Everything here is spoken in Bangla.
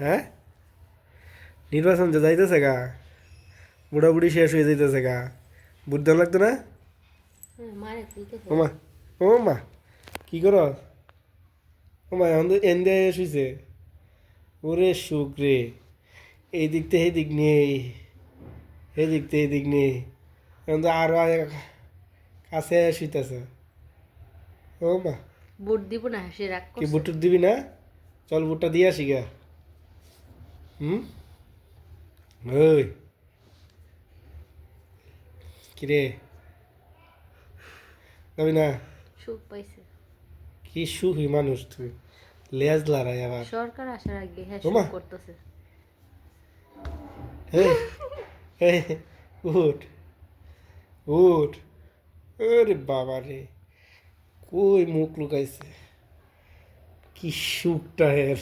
হ্যাঁ, নির্বাচন যে যাইতেছে গা, বুড়াবুড়ি শেষ হয়ে যাইতেছে গা, বুদ্ধ লাগতো না? মারে তুলতেছে। ওমা, ও মা, কি কর? ওমা এখন তো এন্দে শুইছে। ওরে সুখ রে, এই দিক থেকে এই দিক নেই, এই দিক থেকে এই দিক নেই, এখন তো আরো কাছে শুইতেছে। ও মা, বুট দিব না, সে রাগ কি করছে। বুটুর দিবি না? চল বুটটা দিয়ে আসি গা। হুম, ওই কিরে, যাবি না? সুখ পাইছে। কি সুখী মানুষ তুই, লেজ লড়াই আবার। সরকার আসার আগে হ্যাঁ ওমা, সুখ করতেছে। এই এই, উঠ উঠ, ওরে বাবা রে, কই মুখ লুকাইছে, কি সুখটা এর।